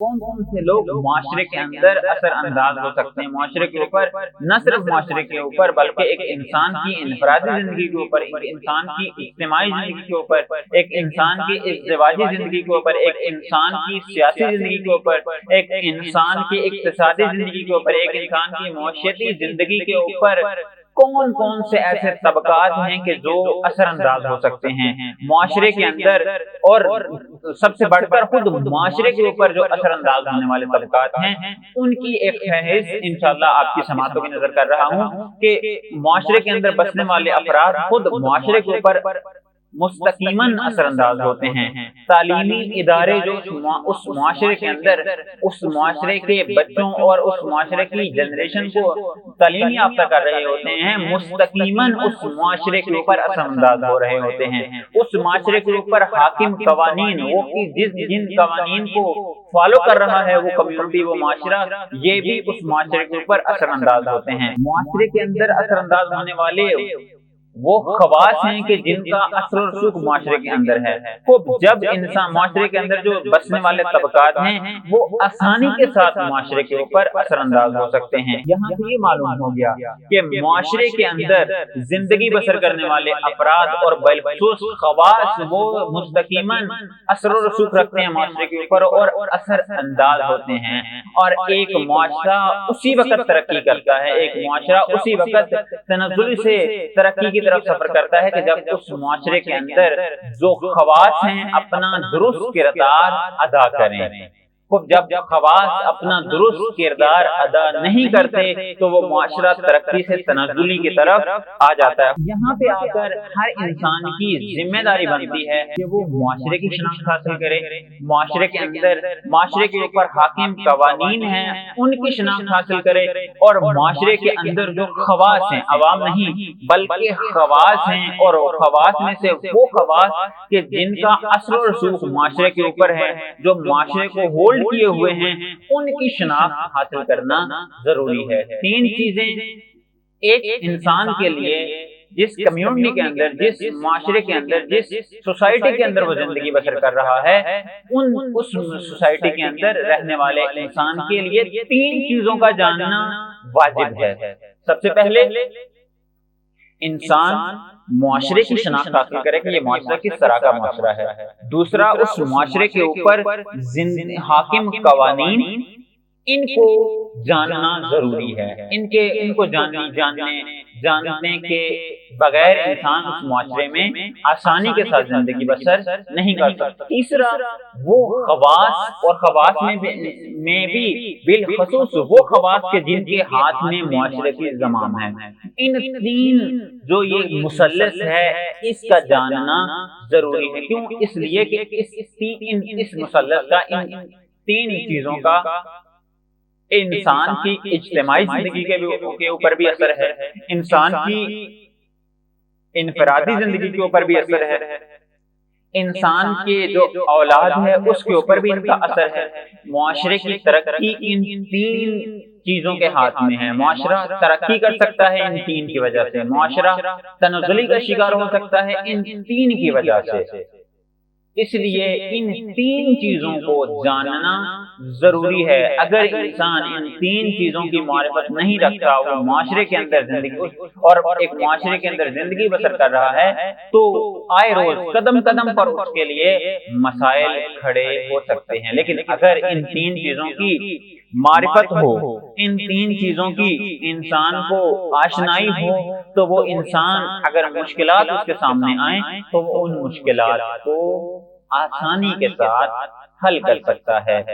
कौन कौन से लोग मुआशरे के अंदर असर अंदाज हो सकते हैं मुआशरे के ऊपर, न सिर्फ मुआशरे के ऊपर बल्कि एक इंसान की इनफरादी जिंदगी के ऊपर, एक इंसान की इज्तिमाई जिंदगी के ऊपर, एक इंसान की इज़्दिवाजी जिंदगी के ऊपर, एक इंसान की सियासी जिंदगी के ऊपर, एक इंसान की इक्तिसादी जिंदगी के ऊपर, एक इंसान की मुआशरती जिंदगी के ऊपर कौन कौन से ऐसे तबकात हैं कि जो असरअंदाज हो सकते हैं मुआशरे के अंदर, और सबसे बढ़कर खुद मुआशरे के ऊपर जो असरअंदाज होने वाले तबकात हैं उनकी एक फहरिस्त इंशाअल्लाह आपकी समातों की नजर कर रहा हूँ कि मुआशरे के अंदर बसने वाले अफराद खुद मुआशरे के ऊपर मुस्तकीमन असरअंदाज होते हैं। तालीमी इदारे जो उस मुआशरे के अंदर उस मुआशरे के बच्चों और उस मुआशरे की जनरेशन को तालीम याफ्ता कर रहे होते हैं, मुस्तकीमन उस मुआशरे के ऊपर असरअंदाज हो रहे होते हैं। उस मुआशरे के ऊपर हाकिम कवानीन, वो कि जिन कवानीन को फॉलो कर रहा है वो कम्युनिटी, वो मुआशरा, ये भी उस मुआशरे के ऊपर असरअंदाज होते हैं। मुआशरे के अंदर असरअंदाज होने वाले वो खवास हैं कि जिनका असर और रुसूख मुआशरे के अंदर है। तो जब इंसान मुआशरे के अंदर जो बसने वाले तबकात हैं वो आसानी के साथ मुआशरे के ऊपर असरअंदाज हो सकते हैं। यहाँ से ये मालूम हो गया कि मुआशरे के अंदर जिंदगी बसर करने वाले अफराद और बिलखुसूस खवास वो मुस्तकीमन असर और रुसूख रखते हैं मुआशरे के ऊपर और असरअंदाज होते हैं। और एक मुआशरा उसी वक्त तरक्की करता है, एक मुआशरा उसी वक्त तनज़्ज़ुल से तरक्की की तरफ सफर करता है कि जब उस मुआशरे के अंदर जो खवास हैं अपना दुरुस्त किरदार अदा करें। जब खवास अपना दुरुस्त किरदार अदा नहीं करते तो वो मुआशरा तरक्की से तनज़्ज़ुली की तरफ आ जाता है। यहाँ पे आकर हर इंसान की जिम्मेदारी बनती है कि वो मुआशरे की शनाख्त हासिल करे, मुआशरे के अंदर मुआशरे के ऊपर हाकिम कवानीन हैं उनकी शनाख्त हासिल करे, और मुआशरे के अंदर जो खवास हैं, अवाम नहीं बल्कि खवास हैं, और खवास में से वो खवास कि जिनका असर और रसूख मुआशरे के ऊपर है, जो मुआशरे को होल्ड किए हुए हैं, उनकी शनाख्त हासिल करना जरूरी है। तीन चीजें एक इंसान के लिए जिस कम्युनिटी के अंदर, जिस मुआशरे के अंदर, जिस सोसाइटी के अंदर वो जिंदगी बसर कर रहा है, उस सोसाइटी के अंदर रहने वाले इंसान के लिए तीन चीजों का जानना वाजिब है। सबसे पहले इंसान मुआशरे की शनाख्त हासिल करे कि ये मुआशरा किस तरह का मुआशरा है। दूसरा, उस मुआशरे के ऊपर हाकिम कवानीन, इनको जानना जरूरी है। इनको जानने के बगैर इंसान उस मुआशरे में आसानी के साथ जिंदगी बसर नहीं कर सकता। तीसरा, वो खवास, और खवास में भी बिलखसूस वो खवास के जिनके हाथ में मुआशरे की ज़माम है। इन तीन जो ये मुसल्लस है इसका जानना जरूरी है। क्यों? इसलिए कि इस मुसल्लस का, इन तीन चीजों का इंसान की इज्तिमाई जिंदगी के ऊपर भी असर है, इंसान की इनफरादी जिंदगी के ऊपर भी असर है, इंसान के जो औलाद है उसके ऊपर भी इनका असर है। मुआशरे की तरक्की इन तीन चीजों के हाथ में है। मुआशरा तरक्की कर सकता है इन तीन की वजह से, मुआशरा तनज़्ज़ुली का शिकार हो सकता है इन तीन की वजह से। इसलिए इन तीन चीजों को जानना जरूरी है। अगर इंसान इन तीन चीजों की मारिफत नहीं रखता, वो मुआशरे के अंदर जिंदगी और एक मुआशरे के अंदर जिंदगी बसर कर रहा है, तो आए रोज कदम कदम पर उसके लिए मसाइल खड़े हो सकते हैं। लेकिन अगर इन तीन चीजों की मारिफत हो, इन तीन चीजों की इंसान को आशनाई हो, तो वो इंसान अगर मुश्किलात उसके सामने आए तो वो उन मुश्किलात को आसानी के साथ हल कर सकता है।